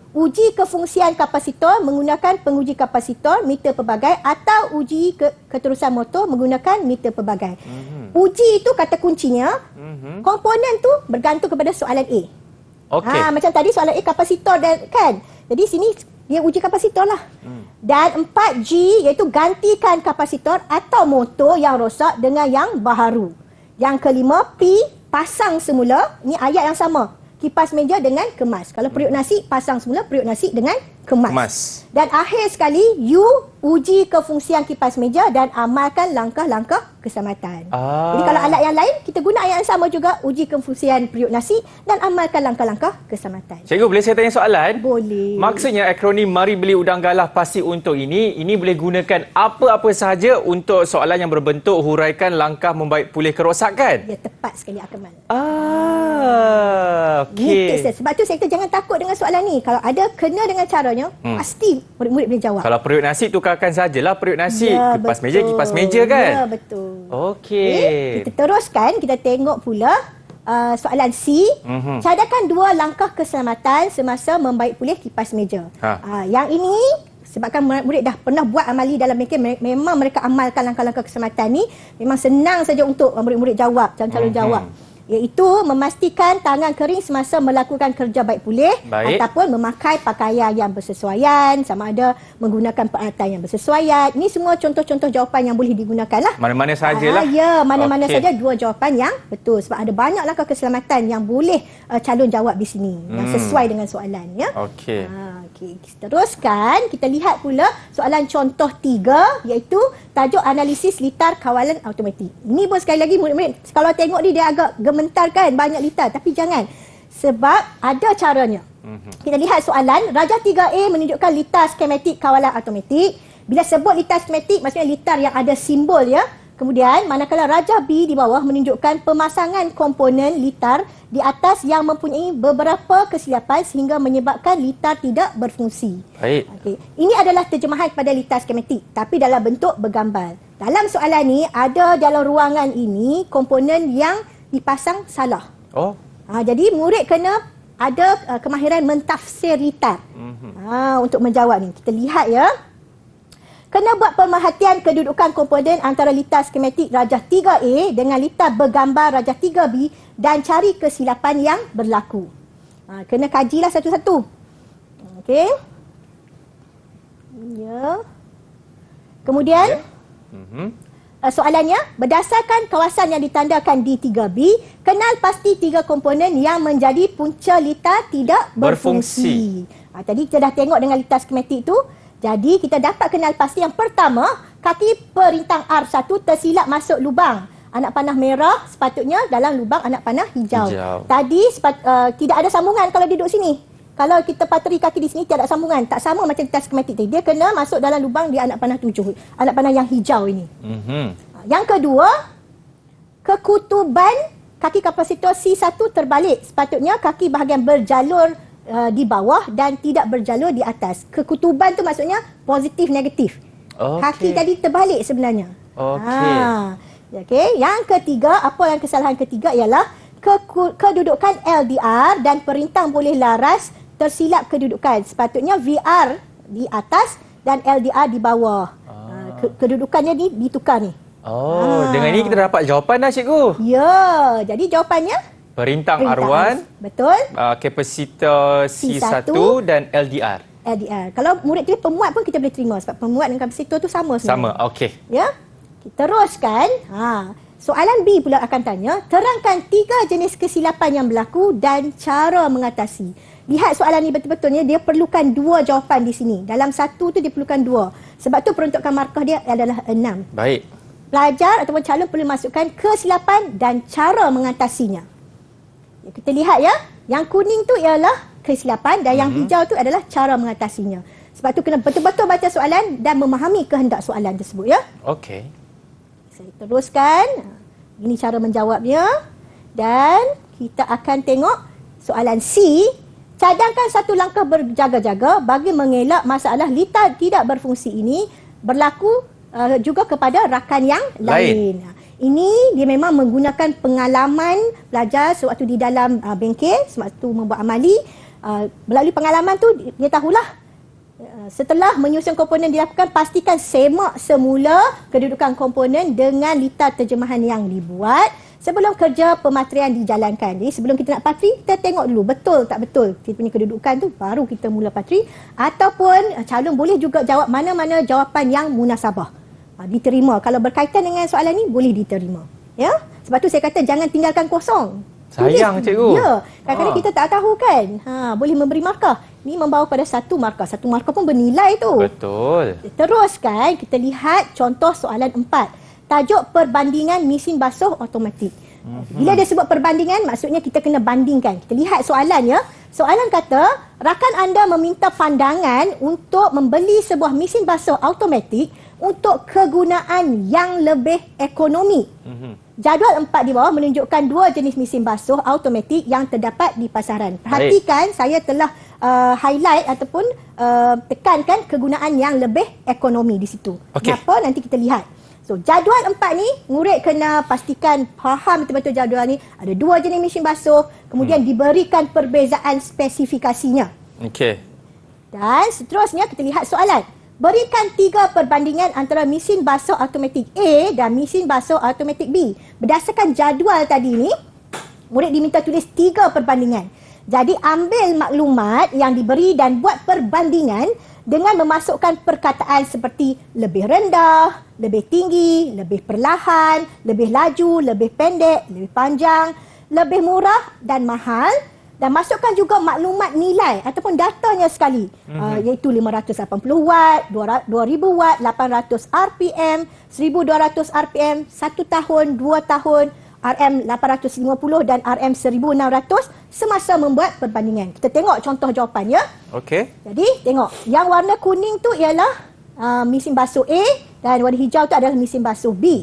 uji kefungsian kapasitor menggunakan penguji kapasitor, meter pelbagai atau uji keterusan motor menggunakan meter pelbagai. Uji itu kata kuncinya, komponen tu bergantung kepada soalan A. Okey. Macam tadi soalan A kapasitor dan kan. Jadi sini dia uji kapasitor lah. Dan 4G iaitu gantikan kapasitor atau motor yang rosak dengan yang baharu. Yang kelima, P, pasang semula. Ini ayat yang sama. Kipas meja dengan kemas. Kalau periuk nasi, pasang semula periuk nasi dengan kemas. Dan akhir sekali, uji kefungsian kipas meja dan amalkan langkah-langkah keselamatan. Jadi kalau alat yang lain, kita guna ayat yang sama juga, uji kefungsian periuk nasi dan amalkan langkah-langkah keselamatan. Cikgu, boleh saya tanya soalan? Boleh. Maksudnya akronim mari beli udang galah pasti untung ini boleh gunakan apa-apa sahaja untuk soalan yang berbentuk huraikan langkah membaik pulih kerosakan? Ya, tepat sekali Akmal. Okey. Sebab tu saya kata jangan takut dengan soalan ni. Kalau ada kena dengan caranya, pasti murid-murid boleh jawab. Kalau periuk nasi, tukarkan sajalah periuk nasi. Ya, kipas betul. meja kan? Ya, betul. Okey. Kita teruskan, kita tengok pula soalan C. Cadangkan 2 langkah keselamatan semasa membaik pulih kipas meja. Yang ini, sebabkan murid dah pernah buat amali dalam bengkel, memang mereka amalkan langkah-langkah keselamatan ni, memang senang saja untuk murid-murid jawab, calon-calon jawab. Iaitu memastikan tangan kering semasa melakukan kerja baik pulih ataupun memakai pakaian yang bersesuaian, sama ada menggunakan peralatan yang bersesuaian. Ini semua contoh-contoh jawapan yang boleh digunakan lah. Mana-mana sajalah. Ya, mana-mana saja 2 jawapan yang betul. Sebab ada banyak langkah keselamatan yang boleh calon jawab di sini yang sesuai dengan soalan. Ya. Okey. Teruskan, kita lihat pula soalan contoh 3 iaitu tajuk analisis litar kawalan automatik. Ini pun sekali lagi murid-murid, kalau tengok dia agak gementar kan, banyak litar. Tapi jangan, sebab ada caranya. Kita lihat soalan, Raja 3A menunjukkan litar skematik kawalan automatik. Bila sebut litar skematik, maksudnya litar yang ada simbol ya. Kemudian, manakala Raja B di bawah menunjukkan pemasangan komponen litar di atas yang mempunyai beberapa kesilapan sehingga menyebabkan litar tidak berfungsi. Baik. Ini adalah terjemahan kepada litar skematik, tapi dalam bentuk bergambar. Dalam soalan ni, ada dalam ruangan ini komponen yang dipasang salah. Jadi, murid kena ada kemahiran mentafsir litar untuk menjawab ni. Kita lihat ya. Kena buat pemerhatian kedudukan komponen antara litar skematik Raja 3A dengan litar bergambar Raja 3B dan cari kesilapan yang berlaku. Kena kajilah satu-satu. Okey. Ya. Kemudian, soalannya, berdasarkan kawasan yang ditandakan di 3B, kenal pasti 3 komponen yang menjadi punca litar tidak berfungsi. Tadi kita dah tengok dengan litar skematik tu. Jadi kita dapat kenal pasti yang pertama, kaki perintang R1 tersilap masuk lubang anak panah merah, sepatutnya dalam lubang anak panah hijau. Tadi tidak ada sambungan kalau duduk sini. Kalau kita pateri kaki di sini tiada sambungan, tak sama macam litar skematik tadi. Dia kena masuk dalam lubang di anak panah 7, anak panah yang hijau ini. Yang kedua, kekutuban kaki kapasitor C1 terbalik. Sepatutnya kaki bahagian berjalur di bawah dan tidak berjalur di atas. Kekutuban tu maksudnya positif negatif. Kaki tadi terbalik sebenarnya. Okey. Yang ketiga, apa yang kesalahan ketiga ialah kedudukan LDR dan perintang boleh laras tersilap kedudukan. Sepatutnya VR di atas dan LDR di bawah. Kedudukannya ni ditukar ni. Dengan ini kita dapat jawapan dah, cikgu. Ya, jadi jawapannya perintang R1, betul. Kapasitor C1 dan LDR. Kalau murid tu pemuat pun kita boleh terima sebab pemuat dengan kapasitor tu sama sebenarnya. Sama, okey. Ya. Kita teruskan. Soalan B pula akan tanya, terangkan 3 jenis kesilapan yang berlaku dan cara mengatasi. Lihat soalan ni betul-betulnya dia perlukan 2 jawapan di sini. Dalam satu tu dia perlukan 2. Sebab tu peruntukan markah dia adalah 6. Baik. Pelajar ataupun calon perlu masukkan kesilapan dan cara mengatasinya. Kita lihat ya, yang kuning tu ialah kesilapan dan yang hijau tu adalah cara mengatasinya. Sebab tu kena betul-betul baca soalan dan memahami kehendak soalan tersebut ya. Okey. Saya teruskan. Ini cara menjawabnya. Dan kita akan tengok soalan C. Cadangkan satu langkah berjaga-jaga bagi mengelak masalah litar tidak berfungsi ini berlaku juga kepada rakan yang lain. Ini dia memang menggunakan pengalaman pelajar sewaktu di dalam bengkel, sewaktu membuat amali. Melalui pengalaman tu dia tahulah setelah menyusun komponen dilakukan, pastikan semak semula kedudukan komponen dengan litar terjemahan yang dibuat sebelum kerja pematrian dijalankan. Jadi sebelum kita nak patri, kita tengok dulu betul tak betul kita punya kedudukan tu, baru kita mula patri. Ataupun calon boleh juga jawab mana-mana jawapan yang munasabah. Diterima. Kalau berkaitan dengan soalan ni, boleh diterima. Ya? Sebab tu saya kata jangan tinggalkan kosong. Sayang, cikgu. Ya. Kadang-kadang kita tak tahu kan. Boleh memberi markah. Ni membawa pada 1 markah. 1 markah pun bernilai tu. Betul. Teruskan, kita lihat contoh soalan 4. Tajuk perbandingan mesin basuh automatik. Bila dia sebut perbandingan, maksudnya kita kena bandingkan. Kita lihat soalan ya. Soalan kata, rakan anda meminta pandangan untuk membeli sebuah mesin basuh automatik untuk kegunaan yang lebih ekonomi. Jadual 4 di bawah menunjukkan 2 jenis mesin basuh automatik yang terdapat di pasaran. Perhatikan, saya telah highlight ataupun tekankan kegunaan yang lebih ekonomi di situ. Kenapa? Nanti kita lihat. So, jadual 4 ni, murid kena pastikan faham betul-betul jadual ni. Ada 2 jenis mesin basuh, kemudian diberikan perbezaan spesifikasinya. Okey. Dan seterusnya kita lihat soalan. Berikan 3 perbandingan antara mesin basuh automatik A dan mesin basuh automatik B. Berdasarkan jadual tadi ni, murid diminta tulis 3 perbandingan. Jadi ambil maklumat yang diberi dan buat perbandingan dengan memasukkan perkataan seperti lebih rendah, lebih tinggi, lebih perlahan, lebih laju, lebih pendek, lebih panjang, lebih murah dan mahal. Dan masukkan juga maklumat nilai ataupun datanya sekali, iaitu 580 watt, 2000 watt, 800 RPM, 1200 RPM, 1 tahun, 2 tahun, RM850 dan RM1600 semasa membuat perbandingan. Kita tengok contoh jawapannya. Okey. Jadi tengok, yang warna kuning tu ialah mesin basuh A dan warna hijau tu adalah mesin basuh B.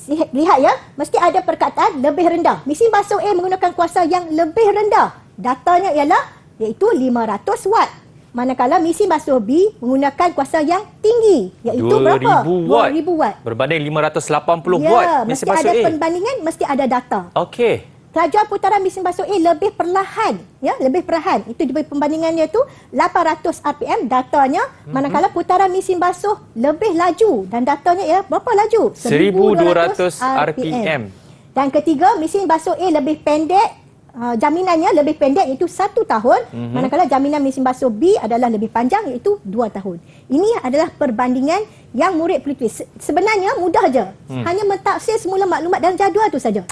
Lihat ya, mesti ada perkataan lebih rendah. Mesin basuh A menggunakan kuasa yang lebih rendah. Datanya ialah iaitu 500 watt. Manakala mesin basuh B menggunakan kuasa yang tinggi, iaitu berapa? 2000 watt. Berbanding 580 watt mesin basuh A. Mesti ada perbandingan, mesti ada data. Okey. Kelajuan putaran mesin basuh A lebih perlahan, ya, lebih perlahan. Itu diberi perbandingannya tu 800 RPM datanya, manakala putaran mesin basuh lebih laju dan datanya ialah berapa laju? 1200 RPM. Dan ketiga, mesin basuh A lebih pendek. Jaminannya lebih pendek iaitu 1 tahun, manakala jaminan mesin basuh B adalah lebih panjang iaitu 2 tahun. Ini adalah perbandingan yang murid perlu tulis. Sebenarnya mudah je. Hanya mentafsir semula maklumat dalam jadual tu saja.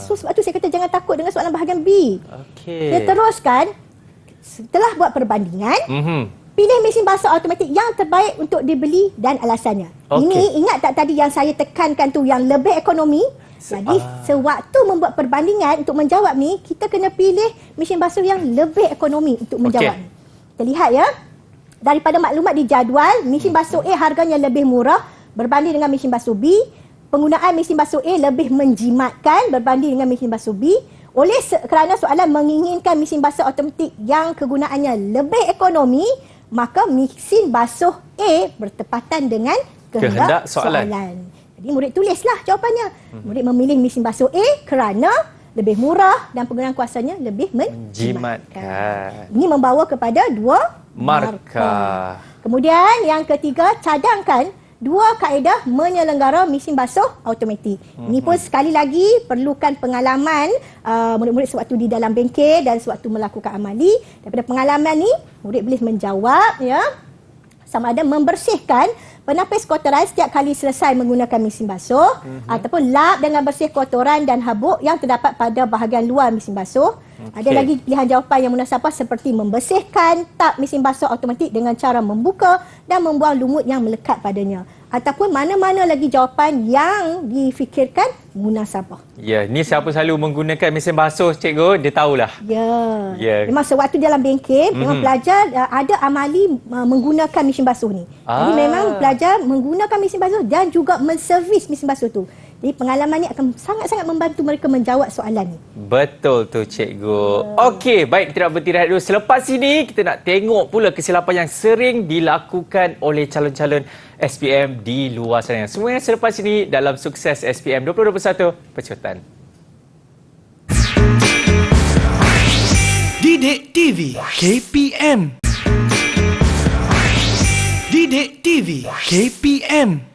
So sebab tu saya kata jangan takut dengan soalan bahagian B. Kita teruskan. Setelah buat perbandingan, Mhm. pilih mesin basuh automatik yang terbaik untuk dibeli dan alasannya. Okey. Ini ingat tak tadi yang saya tekankan tu yang lebih ekonomi? Jadi sewaktu membuat perbandingan untuk menjawab ni, kita kena pilih mesin basuh yang lebih ekonomi untuk menjawab ni. Kita lihat ya. Daripada maklumat di jadual, mesin basuh A harganya lebih murah berbanding dengan mesin basuh B. Penggunaan mesin basuh A lebih menjimatkan berbanding dengan mesin basuh B. Kerana soalan menginginkan mesin basuh automatik yang kegunaannya lebih ekonomi, maka mesin basuh A bertepatan dengan kehendak soalan. Jadi murid tulislah jawapannya. Murid memilih mesin basuh A kerana lebih murah dan penggunaan kuasanya lebih menjimatkan. Ini membawa kepada 2 markah. Kemudian yang ketiga, cadangkan 2 kaedah menyelenggara mesin basuh automatik. Ini pun sekali lagi perlukan pengalaman murid-murid sewaktu di dalam bengkel dan sewaktu melakukan amali. Daripada pengalaman ni, murid boleh menjawab ya, sama ada membersihkan penapis kotoran setiap kali selesai menggunakan mesin basuh ataupun lap dengan bersih kotoran dan habuk yang terdapat pada bahagian luar mesin basuh. Ada lagi pilihan jawapan yang munasabah seperti membersihkan tap mesin basuh automatik dengan cara membuka dan membuang lumut yang melekat padanya. Ataupun mana-mana lagi jawapan yang difikirkan munasabah. Ya, ni siapa selalu menggunakan mesin basuh, cikgu, dia tahulah. Ya. Memang sewaktu dalam bengkel, memang pelajar ada amali menggunakan mesin basuh ni. Jadi memang pelajar menggunakan mesin basuh dan juga menservis mesin basuh tu. Jadi pengalaman ni akan sangat-sangat membantu mereka menjawab soalan ni. Betul tu, cikgu. Okey, baik, kita nak bertirai dulu. Selepas ini, kita nak tengok pula kesilapan yang sering dilakukan oleh calon-calon SPM di luar sana. Semuanya selepas ini dalam Sukses SPM 2021 Pecutan. Didik TV KPM. Didik TV KPM.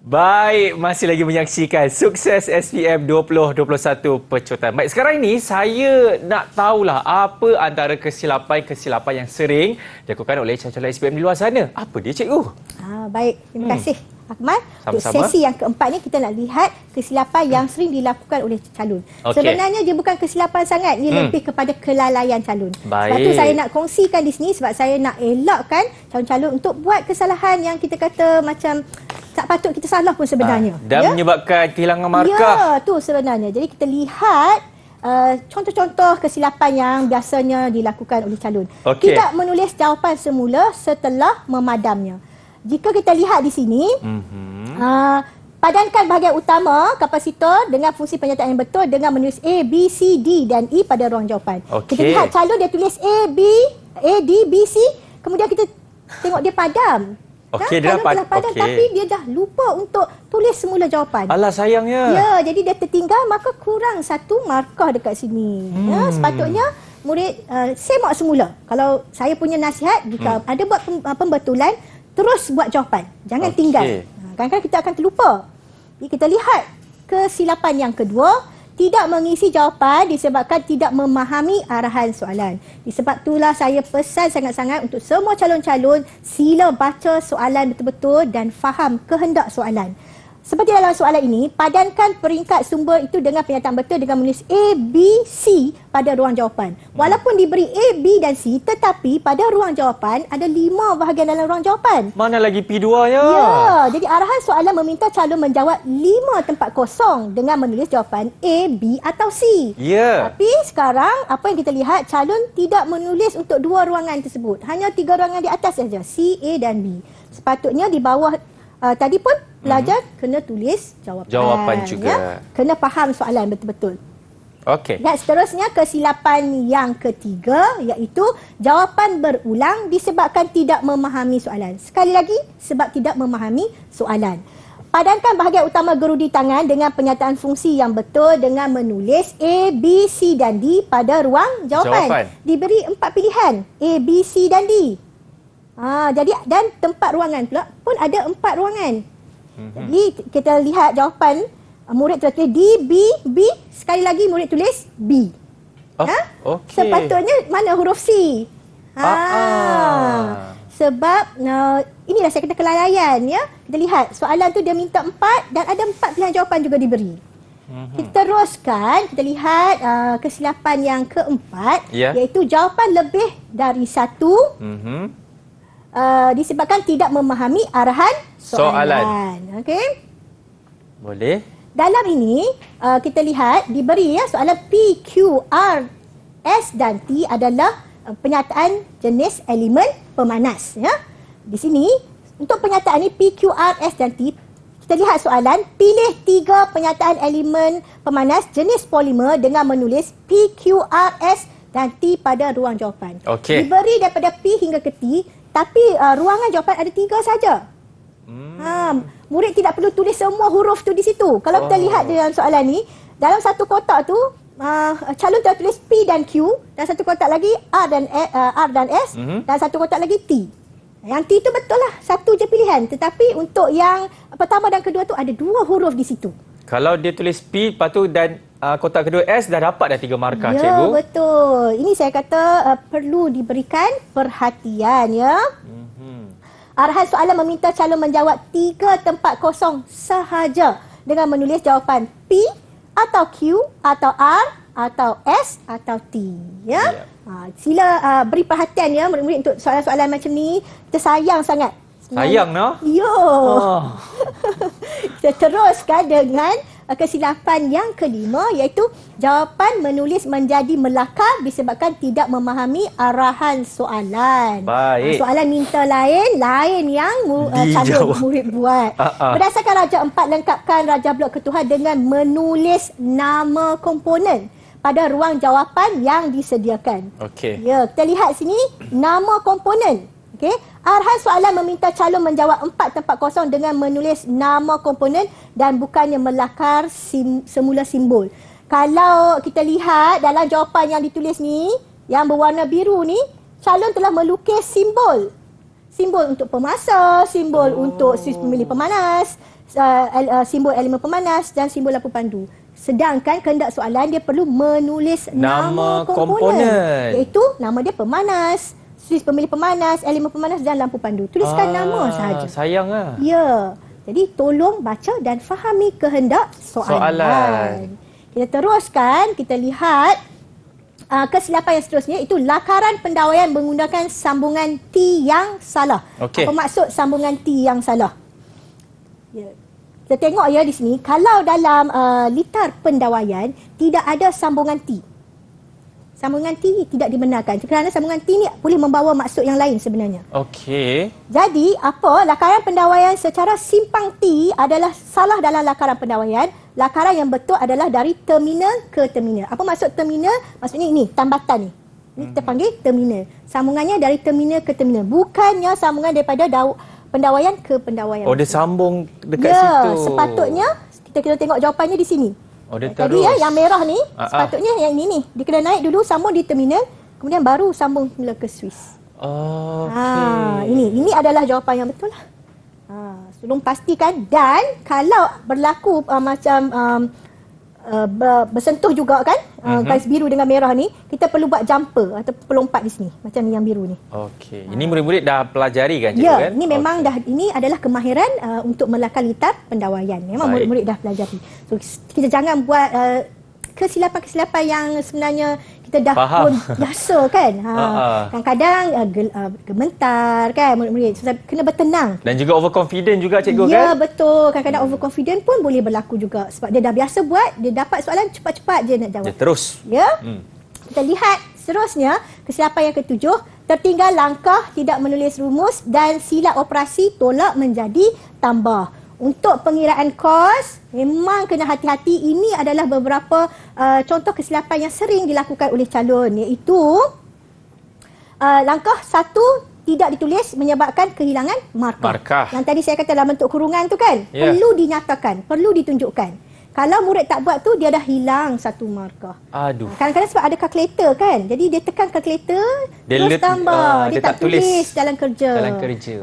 Baik, masih lagi menyaksikan Sukses SPM 2021 Pecutan. Baik, sekarang ini saya nak tahulah apa antara kesilapan-kesilapan yang sering dilakukan oleh calon-calon SPM di luar sana. Apa dia, cikgu? Baik, terima kasih Akmal. Untuk Sama-sama. sesi yang keempat ni kita nak lihat kesilapan yang sering dilakukan oleh calon. Okey. Sebenarnya dia bukan kesilapan sangat, dia lebih kepada kelalaian calon. Sebab tu Baik. saya nak kongsikan di sini sebab saya nak elakkan calon-calon untuk buat kesalahan yang kita kata macam tak patut kita salah pun sebenarnya. Dan menyebabkan kehilangan markah. Ya, tu sebenarnya. Jadi kita lihat contoh-contoh kesilapan yang biasanya dilakukan oleh calon. Okey. Tidak menulis jawapan semula setelah memadamnya. Jika kita lihat di sini, padankan bahagian utama kapasitor dengan fungsi penyertaan yang betul dengan menulis A, B, C, D dan E pada ruang jawapan. Okey. Kita lihat calon dia tulis A, D, B, C, kemudian kita tengok dia padam. Okey, dia calon dapat. telah padam Okey. tapi dia dah lupa untuk tulis semula jawapan. Alah, sayangnya. Ya, jadi dia tertinggal maka kurang 1 markah dekat sini. Ya, sepatutnya murid semak semula. Kalau saya punya nasihat, jika ada buat pembetulan, terus buat jawapan. Jangan tinggal. Kadang-kadang kita akan terlupa. Jadi kita lihat kesilapan yang kedua, tidak mengisi jawapan disebabkan tidak memahami arahan soalan. Disebab itulah saya pesan sangat-sangat untuk semua calon-calon, sila baca soalan betul-betul dan faham kehendak soalan. Seperti dalam soalan ini, padankan peringkat sumber itu dengan pernyataan betul dengan menulis A, B, C pada ruang jawapan. Walaupun diberi A, B dan C, tetapi pada ruang jawapan ada 5 bahagian dalam ruang jawapan. Mana lagi P2-nya? Ya, jadi arahan soalan meminta calon menjawab 5 tempat kosong dengan menulis jawapan A, B atau C. Ya. Tapi sekarang apa yang kita lihat, calon tidak menulis untuk 2 ruangan tersebut. Hanya 3 ruangan di atas saja, C, A dan B. Sepatutnya di bawah tadi pun pelajar kena tulis jawapan juga. Ya? Kena faham soalan betul-betul. Okey. Dan seterusnya kesilapan yang ketiga iaitu jawapan berulang disebabkan tidak memahami soalan. Sekali lagi, sebab tidak memahami soalan. Padankan bahagian utama gerudi tangan dengan penyataan fungsi yang betul dengan menulis A, B, C dan D pada ruang jawapan. Diberi 4 pilihan, A, B, C dan D. Jadi dan tempat ruangan pula pun ada 4 ruangan. Jadi kita lihat jawapan, murid tertulis D, B, B. Sekali lagi murid tulis B. Okey. Sepatutnya mana huruf C? Sebab inilah saya kata kelalaian ya. Kita lihat soalan tu dia minta 4 dan ada 4 pilihan jawapan juga diberi. Kita teruskan, kita lihat kesilapan yang keempat, Ya. iaitu jawapan lebih dari satu disebabkan tidak memahami arahan soalan. Okey. Boleh. Dalam ini kita lihat diberi soalan P, Q, R, S dan T adalah penyataan jenis elemen pemanas. Ya. Di sini untuk penyataan ini P, Q, R, S dan T, kita lihat soalan, pilih 3 penyataan elemen pemanas jenis polimer dengan menulis P, Q, R, S dan T pada ruang jawapan. Okey. Diberi daripada P hingga ke T, tapi ruangan jawapan ada 3 saja. Murid tidak perlu tulis semua huruf tu di situ. Kalau kita lihat dalam soalan ni, dalam satu kotak tu calon telah tulis P dan Q, dan satu kotak lagi R dan S, dan satu kotak lagi T. Yang T tu betul lah, satu je pilihan. Tetapi untuk yang pertama dan kedua tu ada 2 huruf di situ. Kalau dia tulis P, lepas tu dan kotak kedua S, dah dapat dah 3 markah, Ya, cikgu. betul. Ini saya kata perlu diberikan perhatian, ya. Arahan soalan meminta calon menjawab 3 tempat kosong sahaja dengan menulis jawapan P atau Q atau R atau S atau T, ya. Sila beri perhatian ya murid-murid untuk soalan-soalan macam ni. Kita sayang sangat. Sayang, no? Ya. Kita teruskan dengan kesilapan yang kelima, iaitu jawapan menulis menjadi melakar disebabkan tidak memahami arahan soalan. Baik. Soalan minta lain yang calon murid buat. Berdasarkan Raja 4, lengkapkan Raja Blok Ketuhan dengan menulis nama komponen pada ruang jawapan yang disediakan. Okey. Ya, kita lihat sini nama komponen. Okey. Arahan soalan meminta calon menjawab 4 tempat kosong dengan menulis nama komponen dan bukannya melakar semula simbol. Kalau kita lihat dalam jawapan yang ditulis ni, yang berwarna biru ni, calon telah melukis simbol. Simbol untuk pemasa, simbol untuk sis pemilih pemanas, simbol elemen pemanas dan simbol lampu pandu. Sedangkan kehendak soalan dia perlu menulis nama komponen, iaitu nama dia pemanas, sis pemilih pemanas, elemen pemanas dan lampu pandu. Tuliskan nama sahaja. Sayang lah. Ya. Jadi tolong baca dan fahami kehendak soalan. Kita teruskan, kita lihat kesilapan yang seterusnya, itu lakaran pendawaian menggunakan sambungan T yang salah. Okey. Apa maksud sambungan T yang salah? Ya. Kita tengok ya di sini, kalau dalam litar pendawaian tidak ada sambungan T. Sambungan T tidak dibenarkan kerana sambungan T ni boleh membawa maksud yang lain sebenarnya. Okey. Jadi, lakaran pendawaian secara simpang T adalah salah dalam lakaran pendawaian. Lakaran yang betul adalah dari terminal ke terminal. Apa maksud terminal? Maksudnya ini, tambatan ni. Ini kita panggil terminal. Sambungannya dari terminal ke terminal. Bukannya sambungan daripada pendawaian ke pendawaian. Oh, dia sambung dekat ya, situ. Sepatutnya kita tengok jawapannya di sini. Oh, dia Tadi terus. yang merah ni, sepatutnya yang ini ni. Dia kena naik dulu, sambung di terminal, kemudian baru sambung mula ke Swiss. Okey. Ini adalah jawapan yang betul lah. Tolong pastikan, dan kalau berlaku bersentuh juga kan, garis biru dengan merah ni, kita perlu buat jumper atau pelompat di sini macam yang biru ni. Okey. Ini murid-murid dah pelajari kan, cikgu Ya, kan? ini memang ini adalah kemahiran untuk melakar litar pendawaian. Memang Baik. murid-murid dah pelajari. So kita jangan buat kesilapan-kesilapan yang sebenarnya kita dah Faham. pun biasa kan. Kadang-kadang gementar kan murid-murid. So, kena bertenang. Dan juga overconfident juga, cikgu Ya, kan? betul. Kadang-kadang overconfident pun boleh berlaku juga. Sebab dia dah biasa buat, dia dapat soalan cepat-cepat je nak jawab. Dia terus. Ya. Kita lihat seterusnya, kesilapan yang ketujuh, tertinggal langkah, tidak menulis rumus dan silap operasi tolak menjadi tambah. Untuk pengiraan kos, memang kena hati-hati. Ini adalah beberapa contoh kesilapan yang sering dilakukan oleh calon, iaitu langkah 1 tidak ditulis menyebabkan kehilangan markah. Yang tadi saya kata dalam bentuk kurungan tu kan, perlu dinyatakan, perlu ditunjukkan. Kalau murid tak buat tu, dia dah hilang 1 markah. Aduh. Kadang-kadang sebab ada kalkulator kan. Jadi dia tekan kalkulator, terus tambah. Dia tak tulis dalam kerja.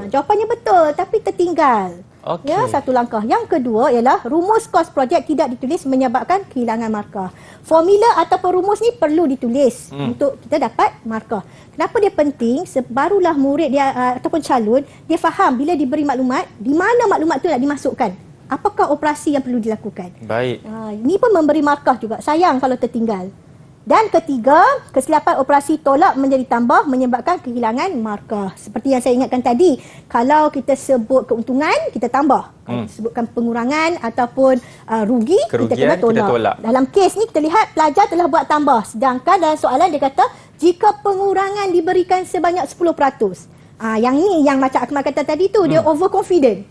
Jawapannya betul tapi tertinggal. Okay. Ya, 1 langkah. Yang kedua ialah rumus kos projek tidak ditulis menyebabkan kehilangan markah. Formula ataupun rumus ni perlu ditulis untuk kita dapat markah. Kenapa dia penting? Barulah murid dia ataupun calon dia faham bila diberi maklumat, di mana maklumat tu nak dimasukkan. apakah operasi yang perlu dilakukan. Baik. Ini pun memberi markah juga. Sayang kalau tertinggal. Dan ketiga, kesilapan operasi tolak menjadi tambah menyebabkan kehilangan markah. Seperti yang saya ingatkan tadi, kalau kita sebut keuntungan, kita tambah. Kalau sebutkan pengurangan ataupun rugi, kita kena tolak. Dalam kes ni kita lihat pelajar telah buat tambah. Sedangkan dalam soalan dia kata, jika pengurangan diberikan sebanyak 10%. Yang ni yang macam Akmal kata tadi tu, dia overconfident.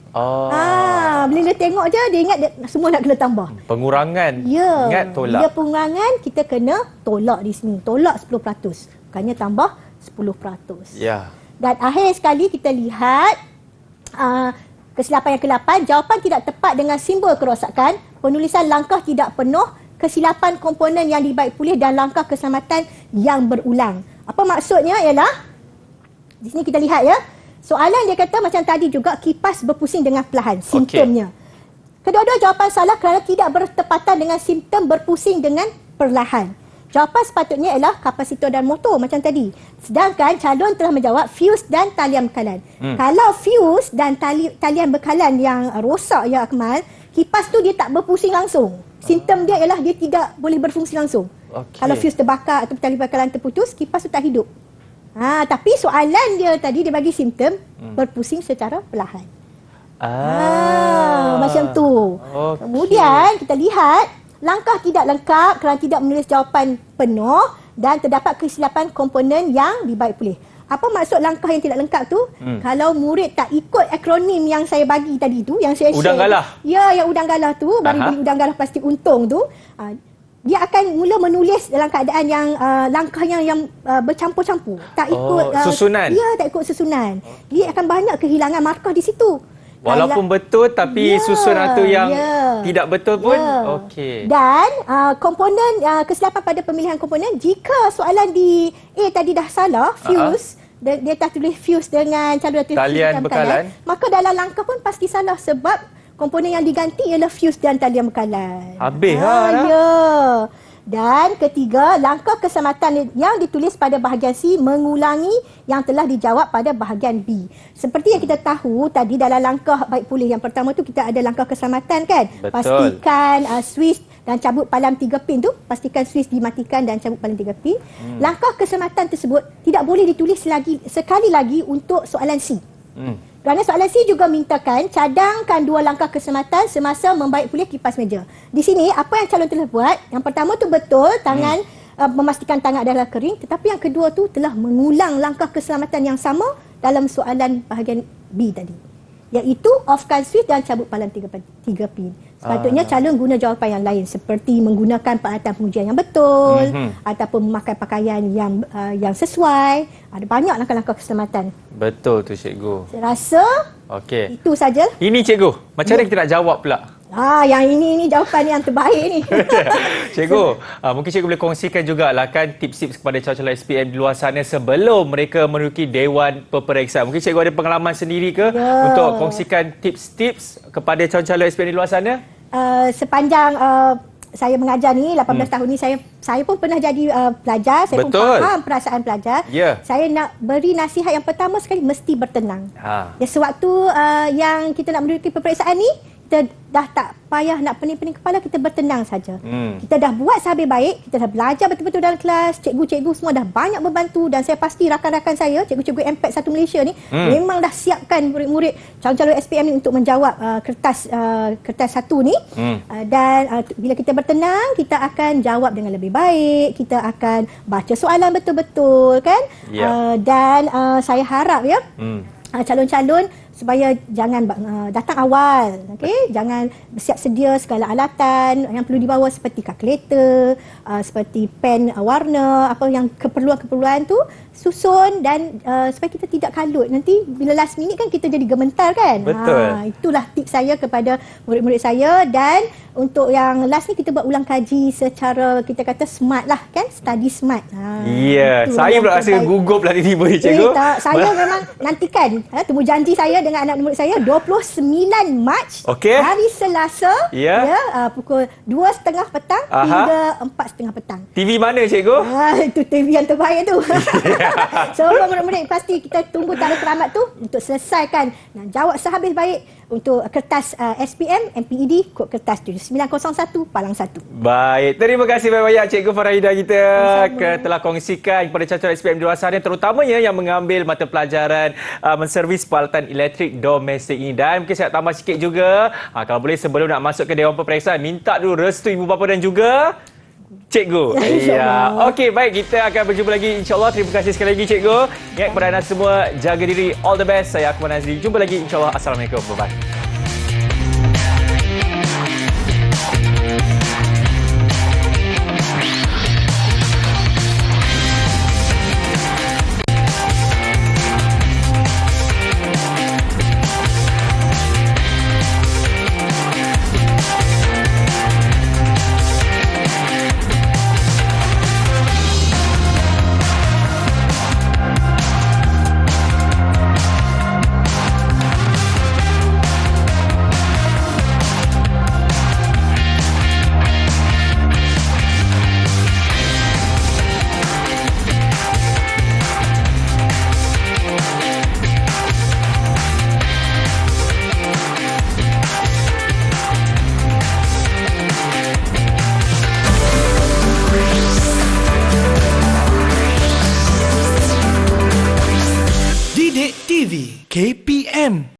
Bila dia tengok je, dia ingat semua nak kena tambah. Pengurangan. Ya. Ingat tolak. Dia pengurangan, kita kena tolak di sini. Tolak 10%. Bukannya tambah 10%. Ya. Dan akhir sekali kita lihat kesilapan yang ke-8, jawapan tidak tepat dengan simbol kerosakan, penulisan langkah tidak penuh, kesilapan komponen yang dibaik pulih dan langkah keselamatan yang berulang. Apa maksudnya ialah, di sini kita lihat ya, soalan dia kata macam tadi juga, kipas berpusing dengan perlahan, simptomnya. Kedua-dua jawapan salah kerana tidak bertepatan dengan simptom berpusing dengan perlahan. Jawapan sepatutnya ialah kapasitor dan motor macam tadi. Sedangkan calon telah menjawab fuse dan talian bekalan. Kalau fuse dan talian bekalan yang rosak ya Akmal, kipas tu dia tak berpusing langsung. Simptom dia ialah dia tidak boleh berfungsi langsung. Kalau fuse terbakar atau talian bekalan terputus, kipas tu tak hidup. Tapi soalan dia tadi, dia bagi simptom berpusing secara perlahan. Macam tu. Kemudian kita lihat langkah tidak lengkap kerana tidak menulis jawapan penuh dan terdapat kesilapan komponen yang dibaik pulih. Apa maksud langkah yang tidak lengkap tu? Kalau murid tak ikut akronim yang saya bagi tadi tu, yang saya udang share. galah. Ya, yang udang galah tu, baru beli udang galah plastik untung tu. Dia akan mula menulis dalam keadaan yang langkahnya yang bercampur-campur. Tak ikut susunan. Ya, tak ikut susunan. Dia akan banyak kehilangan markah di situ. Walaupun betul tapi susunan tu yang tidak betul pun. Okey. Dan komponen kesilapan pada pemilihan komponen, jika soalan di A tadi dah salah, fuse, dia tak tulis fuse dengan talian bekalan, maka dalam langkah pun pasti salah sebab komponen yang diganti ialah fuse dan talian bekalan. Habis ya. Dan ketiga, langkah keselamatan yang ditulis pada bahagian C mengulangi yang telah dijawab pada bahagian B. Seperti yang kita tahu tadi dalam langkah baik pulih yang pertama tu kita ada langkah keselamatan kan? Betul. Pastikan switch dan cabut palang 3 pin tu, pastikan switch dimatikan dan cabut palang 3 pin. Langkah keselamatan tersebut tidak boleh ditulis sekali lagi untuk soalan C. Kerana soalan C juga mintakan cadangkan 2 langkah keselamatan semasa membaik pulih kipas meja. Di sini apa yang calon telah buat, yang pertama tu betul tangan memastikan tangan adalah kering, tetapi yang kedua tu telah mengulang langkah keselamatan yang sama dalam soalan bahagian B tadi, iaitu offkan switch dan cabut palang 3 pin. Sepatutnya calon guna jawapan yang lain seperti menggunakan peralatan pengujian yang betul ataupun memakai pakaian yang sesuai. Ada banyak langkah-langkah keselamatan. Betul tu cikgu. Saya rasa itu saja. Ini cikgu, macam mana kita nak jawab pula? Yang ini jawapan yang terbaik ni. Cikgu, mungkin cikgu boleh kongsikan jugalah kan tips-tips kepada calon-calon SPM di luar sana sebelum mereka menuduki Dewan Peperiksaan. Mungkin cikgu ada pengalaman sendiri ke untuk kongsikan tips-tips kepada calon-calon SPM di luar sana? Sepanjang saya mengajar ni 18 tahun ni, saya pun pernah jadi pelajar. Saya pun faham perasaan pelajar. Saya nak beri nasihat yang pertama sekali, mesti bertenang. Sewaktu yang kita nak menduduki peperiksaan ni, kita dah tak payah nak pening-pening kepala, kita bertenang saja. Kita dah buat sehabis baik, kita dah belajar betul-betul dalam kelas, cikgu-cikgu semua dah banyak membantu dan saya pasti rakan-rakan saya, cikgu-cikgu MPAC 1 Malaysia ni memang dah siapkan murid-murid calon-calon SPM ni untuk menjawab kertas 1 ni. Dan bila kita bertenang, kita akan jawab dengan lebih baik, kita akan baca soalan betul-betul kan. Dan saya harap calon-calon supaya jangan datang awal, jangan bersiap sedia segala alatan yang perlu dibawa seperti kalkulator, seperti pen warna, apa yang keperluan-keperluan tu susun dan supaya kita tidak kalut. Nanti bila last minute kan kita jadi gementar kan. Betul. Itulah tips saya kepada murid-murid saya. Dan untuk yang last ni kita buat ulang kaji secara kita kata smart lah kan, study smart. Saya pula rasa gugup lah tiba-tiba ni cikgu. Saya memang nantikan temu janji saya dengan anak murid saya 29 Mac hari Selasa pukul 2.30 petang hingga 4.30 petang. TV mana cikgu? Itu TV yang terbaik tu. Semua murid-murid pasti kita tunggu tanda selamat tu untuk selesaikan dan jawab sehabis baik untuk kertas SPM, MPED, kod kertas 7901 Palang 1. Baik, terima kasih banyak Cikgu Farahida kita telah kongsikan kepada cacaran SPM di luar sana, terutamanya yang mengambil mata pelajaran menservis peralatan elektrik domestik ini. Dan mungkin saya tambah sikit juga, kalau boleh sebelum nak masuk ke Dewan Peperiksaan, minta dulu restu ibu bapa dan juga Cikgu. Ya. Okey, baik, kita akan berjumpa lagi insya-Allah. Terima kasih sekali lagi Cikgu. Ingat kepada anda semua, jaga diri. All the best. Saya Akmal Nazri. Jumpa lagi insya-Allah. Assalamualaikum. Bye-bye. Didik TV KPM